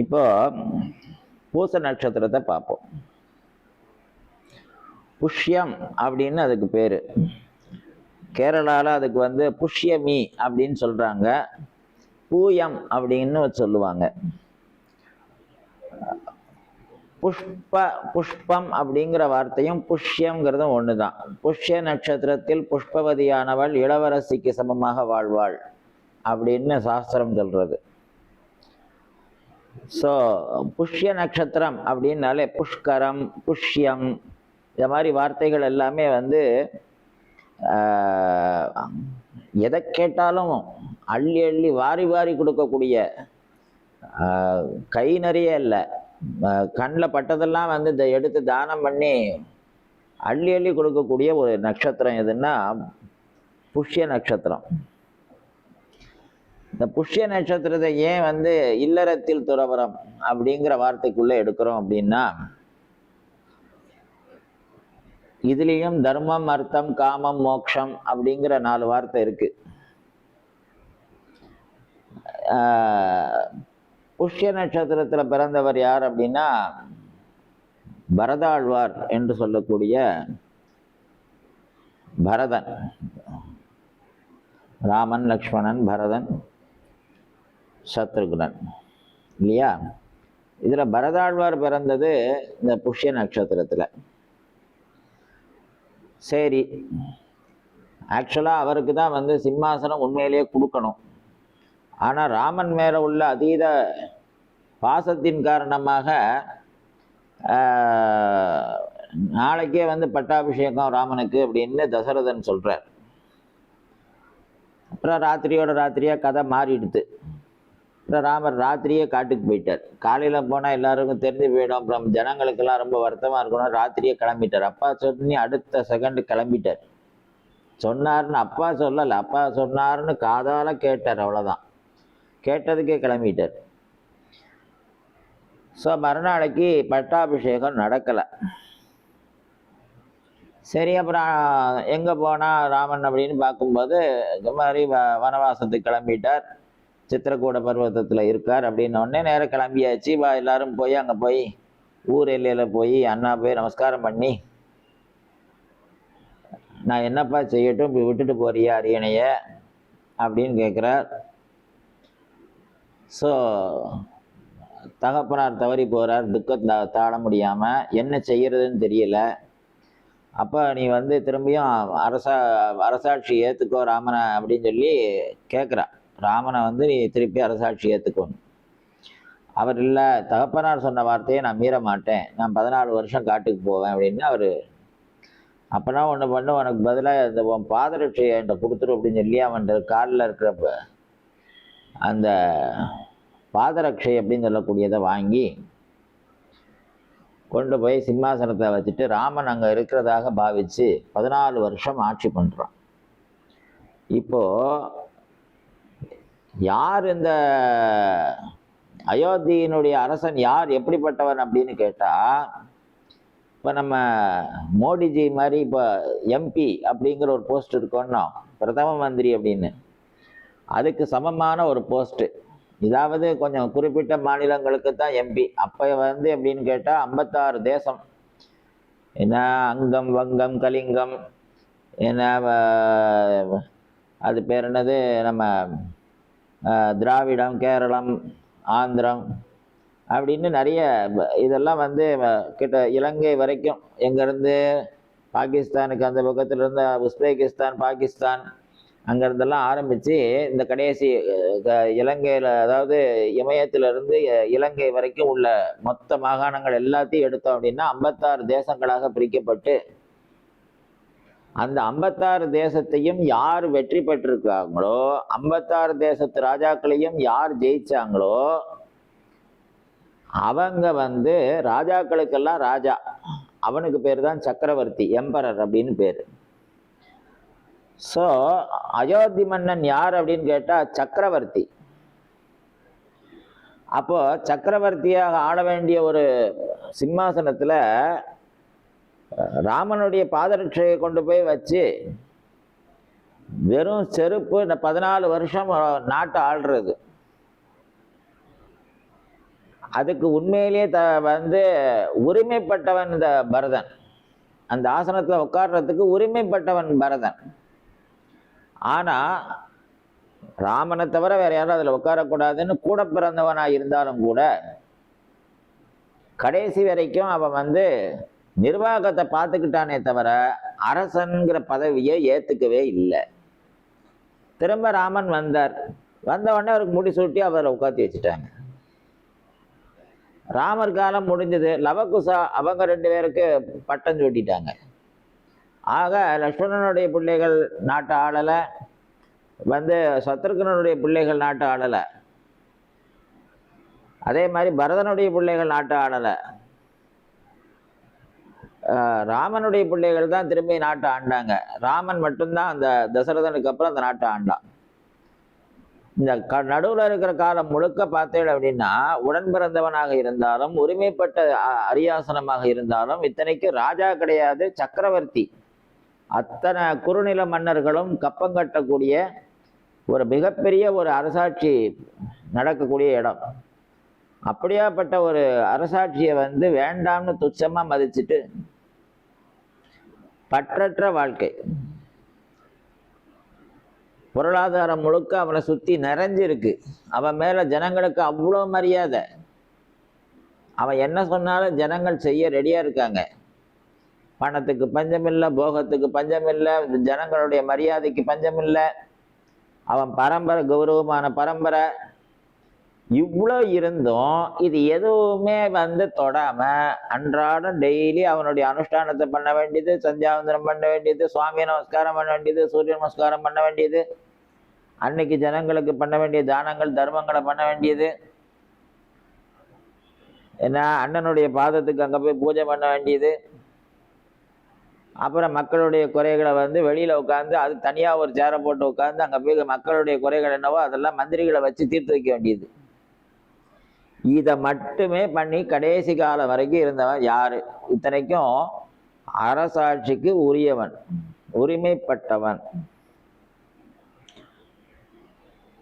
இப்போ பூச நட்சத்திரத்தை பார்ப்போம். புஷ்யம் அப்படின்னு அதுக்கு பேரு. கேரளாவில் அதுக்கு புஷ்யமி அப்படின்னு சொல்றாங்க, பூயம் அப்படின்னு சொல்லுவாங்க. புஷ்பம் அப்படிங்கிற வார்த்தையும் புஷ்யம்ங்கிறதும் ஒண்ணுதான். புஷ்ய நட்சத்திரத்தில் புஷ்பவதியானவள் இளவரசிக்கு சமமாக வாழ்வாள் அப்படின்னு சாஸ்திரம் சொல்றது. ஸோ புஷ்ய நட்சத்திரம் அப்படின்னாலே புஷ்கரம், புஷ்யம், இந்த மாதிரி வார்த்தைகள் எல்லாமே எதை கேட்டாலும் அள்ளி அள்ளி வாரி வாரி கொடுக்கக்கூடிய, கை நிறைய இல்லை, கண்ணில் பட்டதெல்லாம் இதை எடுத்து தானம் பண்ணி அள்ளி அள்ளி கொடுக்கக்கூடிய ஒரு நட்சத்திரம் எதுன்னா புஷ்ய நட்சத்திரம். இந்த புஷ்ய நட்சத்திரத்தை ஏன் இல்லறத்தில் துறவரம் அப்படிங்கிற வார்த்தைக்குள்ள எடுக்கிறோம் அப்படின்னா, இதுலேயும் தர்மம், அர்த்தம், காமம், மோட்சம் அப்படிங்கிற 4 வார்த்தை இருக்கு. புஷ்ய நட்சத்திரத்தில் பிறந்தவர் யார் அப்படின்னா பரதாழ்வார் என்று சொல்லக்கூடிய பரதன். ராமன், லக்ஷ்மணன், பரதன், சத்ருகுணன் இல்லையா? இதுல பரதாழ்வார் பிறந்தது இந்த புஷ்ய நட்சத்திரத்துல. சரி, ஆக்சுவலா அவருக்கு தான் சிம்மாசனம் உண்மையிலேயே கொடுக்கணும். ஆனா ராமன் மேல உள்ள அதீத பாசத்தின் காரணமாக நாளைக்கே பட்டாபிஷேகம் ராமனுக்கு அப்படின்னு தசரதன் சொல்றார். அப்புறம் ராத்திரியோட ராத்திரியா கதை மாறிடுது. அப்புறம் ராமர் ராத்திரியே காட்டுக்கு போயிட்டார். காலையில போனா எல்லாருக்கும் தெரிஞ்சு போயிடும், அப்புறம் ஜனங்களுக்கெல்லாம் ரொம்ப வருத்தமா இருக்கணும். ராத்திரியே கிளம்பிட்டார். அப்பா சொல்லி அடுத்த செகண்ட் கிளம்பிட்டார். சொன்னார்னு அப்பா சொல்லல, அப்பா சொன்னார்னு காதால கேட்டார், அவ்வளவுதான். கேட்டதுக்கே கிளம்பிட்டார். ஸோ மறுநாளைக்கு பட்டாபிஷேகம் நடக்கலை. சரி, அப்புறம் எங்கே போனால் ராமன் அப்படின்னு பார்க்கும்போது இந்த மாதிரி வனவாசத்துக்கு கிளம்பிட்டார், சித்திரக்கூட பர்வதத்தில் இருக்கார் அப்படின்னோடனே நேரம் கிளம்பியாச்சு. எல்லாரும் போய் அங்கே போய் ஊர் எல்லையில் போய் அண்ணா போய் நமஸ்காரம் பண்ணி, நான் என்னப்பா செய்யட்டும், இப்படி விட்டுட்டு போறியா அரியணைய அப்படின்னு கேட்குறார். ஸோ தகப்பனார் தவறி போகிறார், துக்கத்தை தாழ முடியாமல் என்ன செய்யறதுன்னு தெரியல. அப்போ நீ திரும்பியும் அரசாட்சி ஏற்றுக்கோ ராமனை அப்படின்னு சொல்லி கேட்குறா. ராமனை நீ திருப்பி அரசாட்சி ஏற்றுக்கோன்னு. அவர் இல்லை, தகப்பனார் சொன்ன வார்த்தையை நான் மீற மாட்டேன், நான் 14 வருஷம் காட்டுக்கு போவேன் அப்படின்னு அவர். அப்போனா ஒன்று பண்ணு, உனக்கு பதிலாக இந்த பாதரட்சையை என்கிட்ட கொடுத்துரு அப்படின்னு சொல்லி அவன் காலில் இருக்கிறப்ப அந்த பாதரட்சை அப்படின்னு சொல்லக்கூடியதை வாங்கி கொண்டு போய் சிம்மாசனத்தை வச்சுட்டு ராமன் அங்கே இருக்கிறதாக பாவிச்சு 14 வருஷம் ஆட்சி பண்ணுறான். இப்போ யார் இந்த அயோத்தியினுடைய அரசன், யார் எப்படிப்பட்டவன் அப்படின்னு கேட்டால், இப்போ நம்ம மோடிஜி மாதிரி இப்போ எம்பி அப்படிங்கிற ஒரு போஸ்ட் இருக்கோன்னா, பிரதம மந்திரி அப்படின்னு, அதுக்கு சமமான ஒரு போஸ்ட்டு. இதாவது கொஞ்சம் குறிப்பிட்ட மாநிலங்களுக்கு தான் எம்பி. அப்போ எப்படின்னு கேட்டால் 56 தேசம், என்ன அங்கம், வங்கம், கலிங்கம், என்ன அது பேர் என்னது, நம்ம திராவிடம், கேரளம், ஆந்திரம் அப்படின்னு நிறைய இதெல்லாம் கிட்ட இலங்கை வரைக்கும், எங்கேருந்து பாகிஸ்தானுக்கு அந்த பக்கத்தில் இருந்து உஸ்பெகிஸ்தான், பாகிஸ்தான், அங்கேருந்தெல்லாம் ஆரம்பித்து இந்த கடைசி இலங்கையில், அதாவது இமயத்திலிருந்து இலங்கை வரைக்கும் உள்ள மொத்த மாகாணங்கள் எல்லாத்தையும் எடுத்தோம் அப்படின்னா 56 தேசங்களாக பிரிக்கப்பட்டு, அந்த 56 தேசத்தையும் யார் வெற்றி பெற்றிருக்காங்களோ, 56 தேசத்து ராஜாக்களையும் யார் ஜெயிச்சாங்களோ அவங்க ராஜாக்களுக்கெல்லாம் ராஜா. அவனுக்கு பேர் தான் சக்கரவர்த்தி, எம்பரர் அப்படின்னு பேர். ஸோ அயோத்தி மன்னன் யார் அப்படின்னு கேட்டா சக்கரவர்த்தி. அப்போ சக்கரவர்த்தியாக ஆள வேண்டிய ஒரு சிம்மாசனத்துல ராமனுடைய பாதரட்சையை கொண்டு போய் வச்சு வெறும் செருப்பு இந்த 14 வருஷம் நாட்டை ஆள்றது, அதுக்கு உண்மையிலேயே வந்து உரிமைப்பட்டவன் இந்த பரதன். அந்த ஆசனத்தில் உட்கார்றதுக்கு உரிமைப்பட்டவன் பரதன். ஆனா ராமனை தவிர வேற யாரும் அதில் உட்காரக்கூடாதுன்னு கூட பிறந்தவனா இருந்தாலும் கூட கடைசி வரைக்கும் அவன் வந்து நிர்வாகத்தை பார்த்துக்கிட்டானே தவிர அரசன்கிற பதவியை ஏத்துக்கவே இல்லை. திரும்ப ராமன் வந்தார். வந்த உடனே அவருக்கு முடி சூட்டி அவரை உட்காத்தி வச்சுட்டாங்க. ராமர் காலம் முடிஞ்சது. லவகுசா அவங்க 2 பேருக்கு பட்டம் சூட்டிட்டாங்க. ஆக லக்ஷ்மணனுடைய பிள்ளைகள் நாட்டை ஆளலை, வந்து சத்ருகனுடைய பிள்ளைகள் நாட்டை ஆளலை, அதே மாதிரி பரதனுடைய பிள்ளைகள் நாட்டை ஆளலை. ராமனுடைய பிள்ளைகள் தான் திரும்பி நாட்டை ஆண்டாங்க. ராமன் மட்டும்தான் அந்த தசரதனுக்கு அப்புறம் அந்த நாட்டை ஆண்டான். இந்த நடுவில் இருக்கிற காலம் முழுக்க பார்த்தேன் அப்படின்னா, உடன் பிறந்தவனாக இருந்தாலும் உரிமைப்பட்ட அரியாசனமாக இருந்தாலும், இத்தனைக்கு ராஜா கிடையாது, சக்கரவர்த்தி. அத்தனை குறுநில மன்னர்களும் கப்பம் கட்டக்கூடிய ஒரு மிகப்பெரிய ஒரு அரசாட்சி நடக்கக்கூடிய இடம். அப்படியாப்பட்ட ஒரு அரசாட்சியை வந்து வேண்டாம்னு துச்சமாக மதிச்சுட்டு பற்றற்ற வாழ்க்கை, பொருளாதாரம் முழுக்க அவனை சுற்றி நிறைஞ்சிருக்கு. அவன் மேலே ஜனங்களுக்கு அவ்வளோ மரியாதை. அவன் என்ன சொன்னாலும் ஜனங்கள் செய்ய ரெடியாக இருக்காங்க. பணத்துக்கு பஞ்சமில்லை, போகத்துக்கு பஞ்சமில்லை, ஜனங்களுடைய மரியாதைக்கு பஞ்சமில்லை. அவன் பரம்பரை கௌரவமான பரம்பரை. இவ்வளோ இருந்தும் இது எதுவுமே வந்து தொடாமல் அன்றாடம் டெய்லி அவனுடைய அனுஷ்டானத்தை பண்ண வேண்டியது, சந்தியாவந்தனம் பண்ண வேண்டியது, சுவாமி நமஸ்காரம் பண்ண வேண்டியது, சூரிய நமஸ்காரம் பண்ண வேண்டியது, அன்னைக்கு ஜனங்களுக்கு பண்ண வேண்டிய தானங்கள் தர்மங்களை பண்ண வேண்டியது, ஏன்னா அண்ணனுடைய பாதத்துக்கு அங்கே போய் பூஜை பண்ண வேண்டியது. அப்புறம் மக்களுடைய குறைகளை வந்து வெளியில் உட்காந்து அது தனியாக ஒரு சேரை போட்டு உட்காந்து அங்கே போய் மக்களுடைய குறைகள் என்னவோ அதெல்லாம் மந்திரிகளை வச்சு தீர்த்து வைக்க வேண்டியது. இதை மட்டுமே பண்ணி கடைசி காலம் வரைக்கும் இருந்தவன் யாரு? இத்தனைக்கும் அரசாட்சிக்கு உரியவன், உரிமைப்பட்டவன்.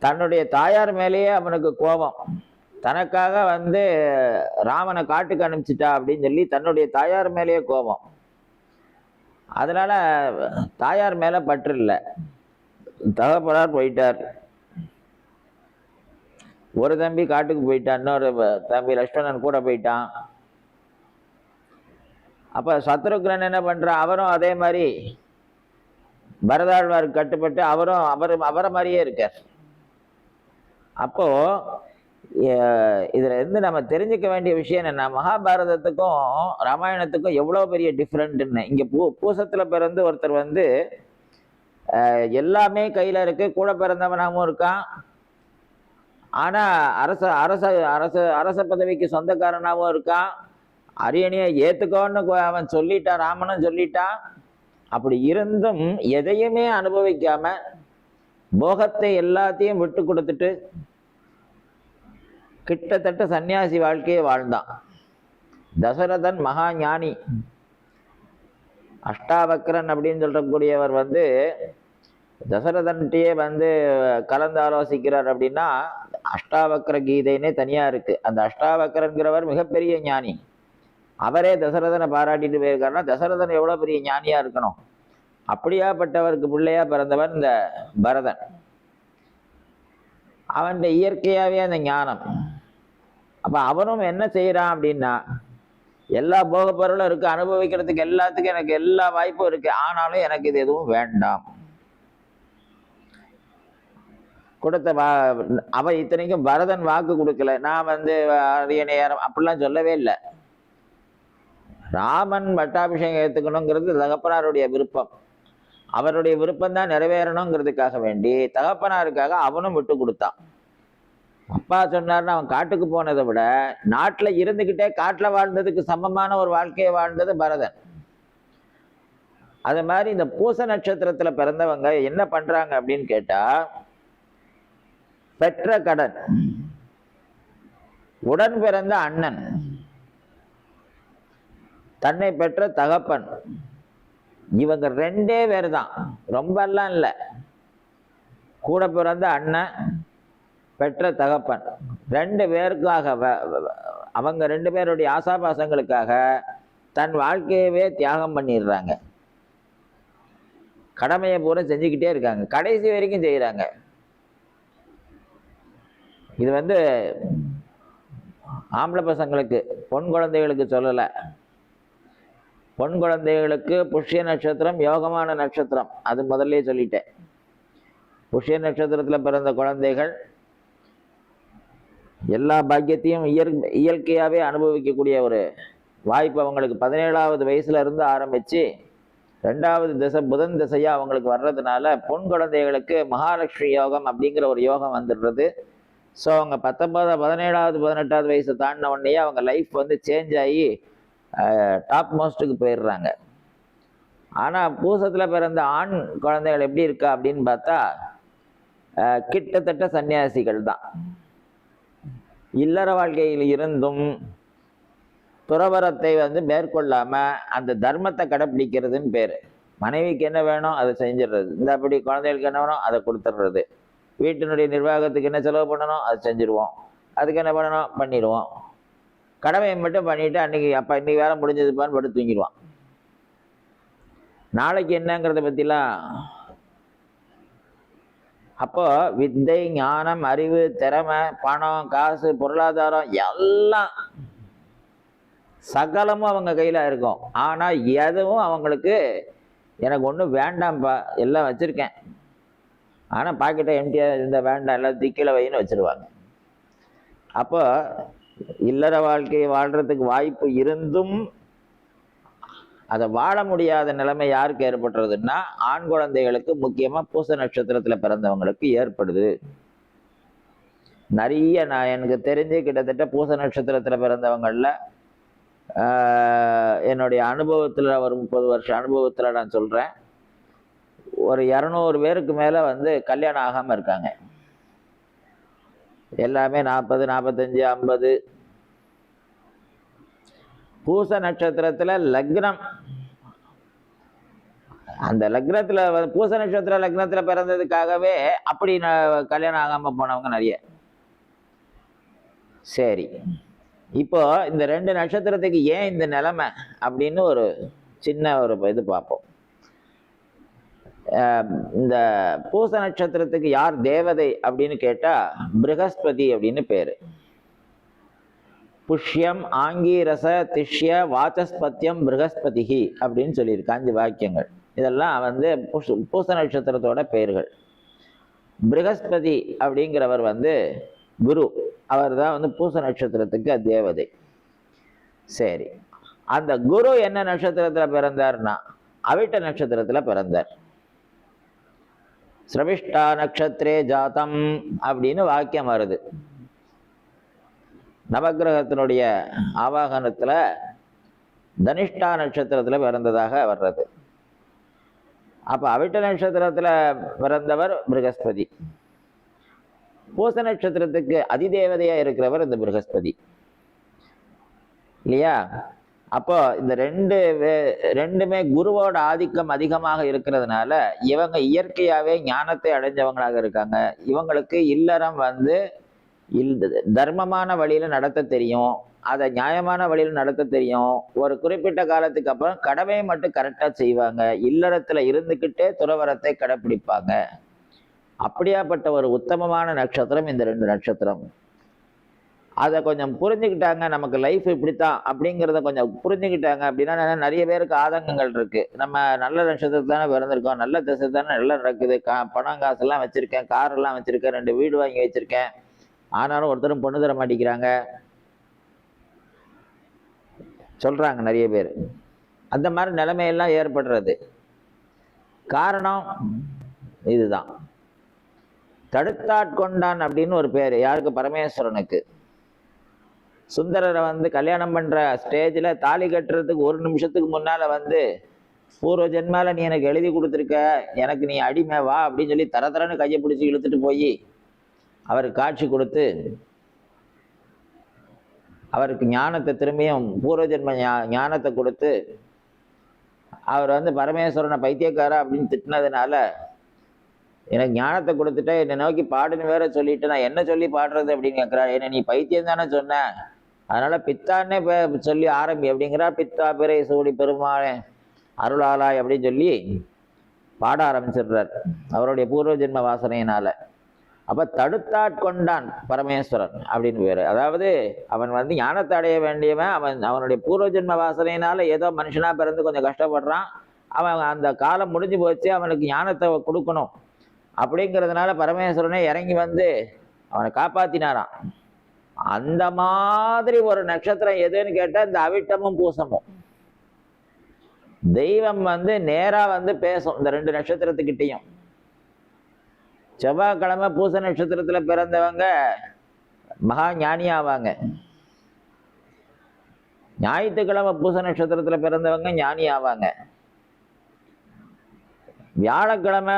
தன்னுடைய தாயார் மேலேயே அவனுக்கு கோபம். தனக்காக வந்து ராமனை காட்டுக்கு அனுப்பிச்சிட்டா அப்படின்னு சொல்லி தன்னுடைய தாயார் மேலேயே கோபம். அதனால தாயார் மேல பற்று இல்லை. தகப்பனார் போயிட்டார், ஒரு தம்பி காட்டுக்கு போயிட்டான், இன்னொரு தம்பி லக்ஷ்மணன் கூட போயிட்டான். அப்ப சத்ருக்னன் என்ன பண்றான்? அவரும் அதே மாதிரி பரதாழ்வாருக்கு கட்டுப்பட்டு அவரை மாதிரியே இருக்கார். அப்போ இதுல இருந்து நம்ம தெரிஞ்சுக்க வேண்டிய விஷயம் என்னன்னா, மகாபாரதத்துக்கும் ராமாயணத்துக்கும் எவ்வளவு பெரிய டிஃப்ரெண்ட்னு. இங்க பூசத்துல பிறந்து ஒருத்தர் வந்து எல்லாமே கையில இருக்கு, கூட பிறந்தவனாகவும் இருக்கான். ஆனா அரச அரச அரச அரச பதவிக்கு சொந்தக்காரனாகவும் இருக்கான். அரியணையை ஏத்துக்கோன்னு அவன் சொல்லிட்டான், ராமனும் சொல்லிட்டான். அப்படி இருந்தும் எதையுமே அனுபவிக்காம போகத்தை எல்லாத்தையும் விட்டு கொடுத்துட்டு கிட்டத்தட்ட சன்னியாசி வாழ்க்கையை வாழ்ந்தான். தசரதன் மகா ஞானி. அஷ்டாவக்ரன் அப்படின்னு சொல்லக்கூடியவர் வந்து தசரதன்கிட்டயே வந்து கலந்து ஆலோசிக்கிறார். அப்படின்னா அஷ்டாவக்ர கீதைன்னே தனியா இருக்கு. அந்த அஷ்டாவக்ரங்கிறவர் மிகப்பெரிய ஞானி. அவரே தசரதனை பாராட்டிட்டு போயிருக்காருன்னா தசரதன் எவ்வளவு பெரிய ஞானியா இருக்கணும். அப்படியாப்பட்டவருக்கு பிள்ளையா பிறந்தவன் இந்த பரதன். அவன் இயற்கையாவே அந்த ஞானம். அப்ப அவனும் என்ன செய்யறான் அப்படின்னா, எல்லா போக பொருளும் இருக்கு, அனுபவிக்கிறதுக்கு எல்லாத்துக்கும் எனக்கு எல்லா வாய்ப்பும் இருக்கு, ஆனாலும் எனக்கு இது எதுவும் வேண்டாம். கொடுத்த அவ இத்தனைக்கும் பரதன் வாக்கு கொடுக்கல, நான் வந்து அரியணையாரம் அப்படிலாம் சொல்லவே இல்லை. ராமன் பட்டாபிஷேகம் ஏற்றுக்கணுங்கிறது தகப்பனாருடைய விருப்பம். அவருடைய விருப்பம் தான் நிறைவேறணுங்கிறதுக்காக வேண்டி தகப்பனாருக்காக அவனும் விட்டு கொடுத்தான். அப்பா சொன்னார்னு அவன் காட்டுக்கு போனதை விட நாட்டுல இருந்துகிட்டே காட்டுல வாழ்ந்ததுக்கு சமமான ஒரு வாழ்க்கையை வாழ்ந்தது பரதன். அது மாதிரி இந்த பூச நட்சத்திரத்துல பிறந்தவங்க என்ன பண்றாங்க அப்படின்னு கேட்டா, பெற்ற கடன், உடன் பிறந்த அண்ணன், தன்னை பெற்ற தகப்பன், இவங்க 2 பேர் தான், ரொம்ப எல்லாம் இல்லை. கூட பிறந்த அண்ணன், பெற்ற தகப்பன், ரெண்டு பேருக்காக அவங்க ரெண்டு பேருடைய ஆசாபாசங்களுக்காக தன் வாழ்க்கையவே தியாகம் பண்ணிடுறாங்க. கடமையை பூரா செஞ்சுக்கிட்டே இருக்காங்க, கடைசி வரைக்கும் செய்கிறாங்க. இது வந்து ஆம்பளை பசங்களுக்கு, பொன் குழந்தைகளுக்கு சொல்லலை. பொன் குழந்தைகளுக்கு புஷ்ய நட்சத்திரம் யோகமான நட்சத்திரம், அது முதல்ல சொல்லிட்டேன். புஷ்ய நட்சத்திரத்தில் பிறந்த குழந்தைகள் எல்லா பாக்கியத்தையும் இயற்கையாகவே அனுபவிக்கக்கூடிய ஒரு வாய்ப்பு அவங்களுக்கு 17வது வயசுல இருந்து ஆரம்பித்து 2வது திசை புதன் திசையாக அவங்களுக்கு வர்றதுனால பொன் குழந்தைகளுக்கு மகாலட்சுமி யோகம் அப்படிங்கிற ஒரு யோகம் வந்துடுறது. ஸோ அவங்க 19, 17வது 18வது வயசு தாண்டின உடனே அவங்க லைஃப் வந்து சேஞ்ச் ஆகி டாப் மோஸ்ட்டுக்கு போயிடுறாங்க. ஆனால் பூசத்தில் பிறந்த ஆண் குழந்தைகள் எப்படி இருக்கா அப்படின்னு பார்த்தா கிட்டத்தட்ட சன்னியாசிகள் தான். இல்லற வாழ்க்கையில் இருந்தும் துறவரத்தை வந்து மேற்கொள்ளாமல் அந்த தர்மத்தை கடைப்பிடிக்கிறதுன்னு பேர். மனைவிக்கு என்ன வேணும் அதை செஞ்சிடுறது, இந்த அப்படி குழந்தைகளுக்கு என்ன வேணும் அதை கொடுத்துட்றது, வீட்டினுடைய நிர்வாகத்துக்கு என்ன செலவு பண்ணணும் அதை செஞ்சுருவோம், அதுக்கு என்ன பண்ணணும் பண்ணிடுவோம், கடமையை மட்டும் பண்ணிவிட்டு அன்றைக்கி அப்போ இன்றைக்கி வேலை முடிஞ்சதுப்பான்னு படுத்து தூங்கிடுவான். நாளைக்கு என்னங்கிறத பற்றிலாம். அப்போது வித்தை, ஞானம், அறிவு, திறமை, பணம், காசு, பொருளாதாரம் எல்லாம் சகலமும் அவங்க கையில் இருக்கும். ஆனால் எதுவும் அவங்களுக்கு எனக்கு ஒன்றும் வேண்டாம்ப்பா, எல்லாம் வச்சுருக்கேன், ஆனால் பாக்கெட்டை எம்டியாக இருந்தால் வேண்டாம், எல்லாம் திக்கில வைன்னு வச்சுருவாங்க. அப்போ இல்லற வாழ்க்கையை வாழ்கிறதுக்கு வாய்ப்பு இருந்தும் அதை வாழ முடியாத நிலைமை யாருக்கு ஏற்பட்டுறதுன்னா ஆண் குழந்தைகளுக்கு, முக்கியமாக பூச நட்சத்திரத்தில் பிறந்தவங்களுக்கு ஏற்படுது. நிறைய எனக்கு தெரிஞ்சு கிட்டத்தட்ட பூச நட்சத்திரத்தில் பிறந்தவங்களில் என்னுடைய அனுபவத்தில் ஒரு 30 வருஷ அனுபவத்தில் நான் சொல்கிறேன், ஒரு 200 பேருக்கு மேலே வந்து கல்யாணம் ஆகாமல் இருக்காங்க. எல்லாமே 40, 45, 50. பூச நட்சத்திரத்தில் லக்னம், அந்த லக்னத்தில் பூச நட்சத்திர லக்னத்தில் பிறந்ததுக்காகவே அப்படி கல்யாணம் ஆகாமல் போனவங்க நிறைய. சரி, இப்போ இந்த 2 நட்சத்திரத்துக்கு ஏன் இந்த நிலைமை அப்படின்னு ஒரு சின்ன ஒரு இது பார்ப்போம். இந்த பூச நட்சத்திரத்துக்கு யார் தேவதை அப்படின்னு கேட்டால் ப்ரஹஸ்பதி அப்படின்னு பேர். புஷ்யம், ஆங்கீரச, திஷ்ய, வாசஸ்பத்தியம், ப்ரஹஸ்பதிஹி அப்படின்னு சொல்லியிருக்கு 5 வாக்கியங்கள். இதெல்லாம் வந்து பூச நட்சத்திரத்தோட பெயர்கள். ப்ரஹஸ்பதி அப்படிங்கிறவர் வந்து குரு, அவர் தான் வந்து பூச நட்சத்திரத்துக்கு தேவதை. சரி, அந்த குரு என்ன நட்சத்திரத்தில் பிறந்தார்னா அவிட்ட நட்சத்திரத்தில் பிறந்தார். ஸ்ரவிஷ்டா நட்சத்திரே ஜாதம் அப்படின்னு வாக்கியம் வருது. நவகிரகத்தினுடைய ஆவாகனத்தில் தனிஷ்டா நட்சத்திரத்தில் பிறந்ததாக வர்றது. அப்போ அவிட்ட நட்சத்திரத்தில் பிறந்தவர் ப்ரஹஸ்பதி. பூச நட்சத்திரத்துக்கு அதிதேவதையாக இருக்கிறவர் இந்த ப்ரஹஸ்பதி இல்லையா? அப்போ இந்த ரெண்டுமே குருவோட ஆதிக்கம் அதிகமாக இருக்கிறதுனால இவங்க இயற்கையாகவே ஞானத்தை அடைஞ்சவங்களாக இருக்காங்க. இவங்களுக்கு இல்லறம் வந்து தர்மமான வழியில் நடத்த தெரியும், அதை நியாயமான வழியில் நடத்த தெரியும். ஒரு குறிப்பிட்ட காலத்துக்கு அப்புறம் கடமையை மட்டும் கரெக்டாக செய்வாங்க. இல்லறத்தில் இருந்துக்கிட்டே துறவரத்தை கடைப்பிடிப்பாங்க. அப்படியாப்பட்ட ஒரு உத்தமமான நட்சத்திரம் இந்த 2 நட்சத்திரம். அதை கொஞ்சம் புரிஞ்சுக்கிட்டாங்க, நமக்கு லைஃப் இப்படித்தான் அப்படிங்கிறத கொஞ்சம் புரிஞ்சுக்கிட்டாங்க அப்படின்னா நிறைய பேருக்கு ஆதங்கங்கள் இருக்குது. நம்ம நல்ல நட்சத்திரத்தில் தானே பிறந்திருக்கோம், நல்ல திசை தானே நல்லா நடக்குது, பணம் காசெல்லாம் வச்சுருக்கேன், காரெல்லாம் வச்சுருக்கேன், 2 வீடு வாங்கி வச்சுருக்கேன், ஆனாலும் ஒருத்தரும் பொண்ணு தர மாட்டேங்கிறாங்க சொல்கிறாங்க நிறைய பேர். அந்த மாதிரி நிலைமையெல்லாம் ஏற்படுறது காரணம் இதுதான். தடுத்தாட்கொண்டான் அப்படின்னு ஒரு பேர் யாருக்கு? பரமேஸ்வரனுக்கு. சுந்தரரை வந்து கல்யாணம் பண்ணுற ஸ்டேஜில் தாலி கட்டுறதுக்கு 1 நிமிஷத்துக்கு முன்னால் வந்து பூர்வ ஜென்மாவில் நீ எனக்கு எழுதி கொடுத்துருக்க, எனக்கு நீ அடிமை வா அப்படின்னு சொல்லி தரன்னு கையை பிடிச்சி இழுத்துட்டு போய் அவருக்கு காட்சி கொடுத்து அவருக்கு ஞானத்தை திரும்பியும் பூர்வ ஜென்ம ஞானத்தை கொடுத்து அவர் வந்து பரமேஸ்வரனை பைத்தியக்காரா அப்படின்னு திட்டினதுனால எனக்கு ஞானத்தை கொடுத்துட்டா என்னை நோக்கி பாடுன்னு வேற சொல்லிட்டு நான் என்ன சொல்லி பாடுறது அப்படின்னு கேட்குறா. என்ன நீ பைத்தியம் தானே சொன்ன, அதனால பித்தான்னே சொல்லி ஆரம்பி அப்படிங்கிறா. பித்தா பிறை சூடி பெருமாளே அருளாலாய் அப்படின்னு சொல்லி பாட ஆரம்பிச்சிடுறார் அவருடைய பூர்வ ஜென்ம வாசனையினால. அப்ப தடுத்தாட்கொண்டான் பரமேஸ்வரன் அப்படின்னு பேரு. அதாவது அவன் வந்து ஞானத்தை அடைய வேண்டியவன். அவனுடைய பூர்வ ஜென்ம வாசனையினால ஏதோ மனுஷனா பிறந்து கொஞ்சம் கஷ்டப்படுறான். அவன் அந்த காலம் முடிஞ்சு போச்சு, அவனுக்கு ஞானத்தை கொடுக்கணும் அப்படிங்கிறதுனால பரமேஸ்வரனே இறங்கி வந்து அவனை காப்பாத்தினாராம். அந்த மாதிரி ஒரு நட்சத்திரம் எதுன்னு கேட்டா இந்த அவிட்டமும் பூசமும். தெய்வம் வந்து நேரா வந்து பேசும் இந்த ரெண்டு நட்சத்திரத்துக்கிட்டையும். செவ்வாய்க்கிழமை பூச நட்சத்திரத்துல பிறந்தவங்க மகா ஞானி ஆவாங்க. ஞாயிற்றுக்கிழமை பூச நட்சத்திரத்துல பிறந்தவங்க ஞானி ஆவாங்க. வியாழக்கிழமை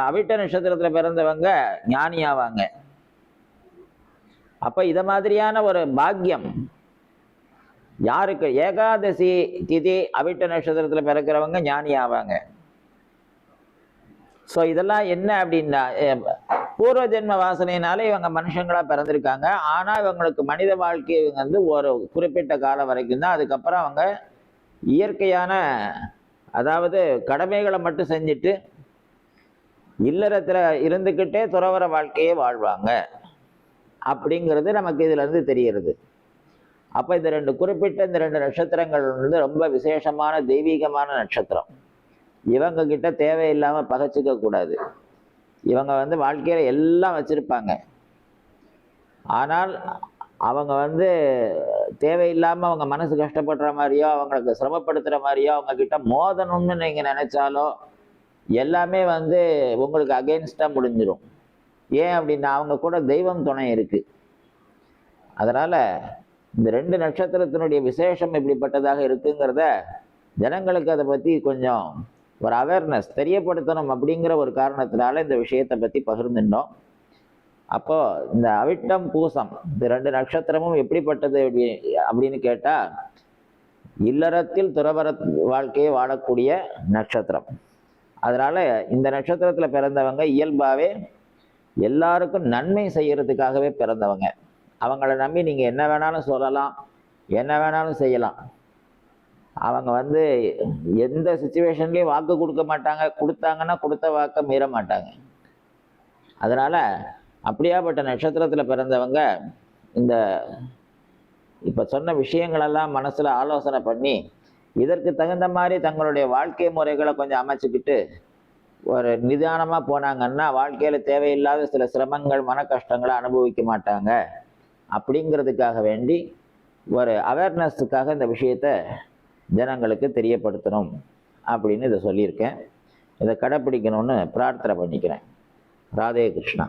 அவிட்ட நட்சத்திரத்துல பிறந்தவங்க ஞானி ஆவாங்க. அப்ப இத மாதிரியான ஒரு பாக்கியம் யாருக்கு? ஏகாதசி திதி அவிட்ட நட்சத்திரத்துல பிறக்கிறவங்க ஞானி ஆவாங்க. ஸோ இதெல்லாம் என்ன அப்படின்னா, பூர்வ ஜென்ம வாசனையினால இவங்க மனுஷங்களா பிறந்திருக்காங்க. ஆனா இவங்களுக்கு மனித வாழ்க்கை வந்து ஒரு குறிப்பிட்ட காலம் வரைக்கும் தான். அதுக்கப்புறம் அவங்க இயற்கையான, அதாவது கடமைகளை மட்டும் செஞ்சுட்டு இல்லறத்துல இருந்துக்கிட்டே துறவற வாழ்க்கையே வாழ்வாங்க அப்படிங்கிறது நமக்கு இதுல இருந்து தெரிகிறது. அப்ப இந்த குறிப்பிட்ட ரெண்டு நட்சத்திரங்கள் வந்து ரொம்ப விசேஷமான தெய்வீகமான நட்சத்திரம். இவங்க கிட்ட தேவையில்லாம பகைச்சிக்க கூடாது. இவங்க வந்து வாழ்க்கையில எல்லாம் வச்சிருப்பாங்க. ஆனால் அவங்க வந்து தேவையில்லாம அவங்க மனசு கஷ்டப்படுற மாதிரியோ அவங்களுக்கு சிரமப்படுத்துற மாதிரியோ அவங்க கிட்ட மோதணும்னு நீங்க நினைச்சாலோ எல்லாமே வந்து உங்களுக்கு அகெயின்ஸ்டா முடிஞ்சிடும். ஏன் அப்படின்னா அவங்க கூட தெய்வம் துணை இருக்கு. அதனால இந்த ரெண்டு நட்சத்திரத்தினுடைய விசேஷம் இப்படிப்பட்டதாக இருக்குங்கிறத ஜனங்களுக்கு அதை பத்தி கொஞ்சம் ஒரு அவேர்னஸ் தெரியப்படுத்தணும் அப்படிங்கிற ஒரு காரணத்தினால இந்த விஷயத்தை பத்தி பகிர்ந்துட்டோம். அப்போ இந்த அவிட்டம் பூசம் இந்த ரெண்டு நட்சத்திரமும் எப்படிப்பட்டது அப்படின்னு கேட்டா, இல்லறத்தில் துறவற வாழ்க்கையை வாழக்கூடிய நட்சத்திரம். அதனால இந்த நட்சத்திரத்துல பிறந்தவங்க இயல்பாவே எல்லாருக்கும் நன்மை செய்யறதுக்காகவே பிறந்தவங்க. அவங்கள நம்பி நீங்க என்ன வேணாலும் சொல்லலாம், என்ன வேணாலும் செய்யலாம். அவங்க வந்து எந்த சுச்சுவேஷன்லயும் வாக்கு கொடுக்க மாட்டாங்க. கொடுத்தாங்கன்னா கொடுத்த வாக்க மீற மாட்டாங்க. அதனால அப்படியாப்பட்ட நட்சத்திரத்துல பிறந்தவங்க இந்த இப்ப சொன்ன விஷயங்களெல்லாம் மனசுல ஆலோசனை பண்ணி இதற்கு தகுந்த மாதிரி தங்களுடைய வாழ்க்கை முறைகளை கொஞ்சம் அமைச்சுக்கிட்டு ஒரு நிதானமா போனாங்கன்னா வாழ்க்கையில தேவையில்லாத சில சிரமங்கள் மன கஷ்டங்களை அனுபவிக்க மாட்டாங்க. அப்படிங்கிறதுக்காக வேண்டி ஒரு அவேர்னஸுக்காக இந்த விஷயத்த ஜனங்களுக்கு தெரியப்படுத்தணும் அப்படின்னு இதை சொல்லியிருக்கேன். இதை கடைப்பிடிக்கணும்னு பிரார்த்தனை பண்ணிக்கிறேன். ராதே கிருஷ்ணா.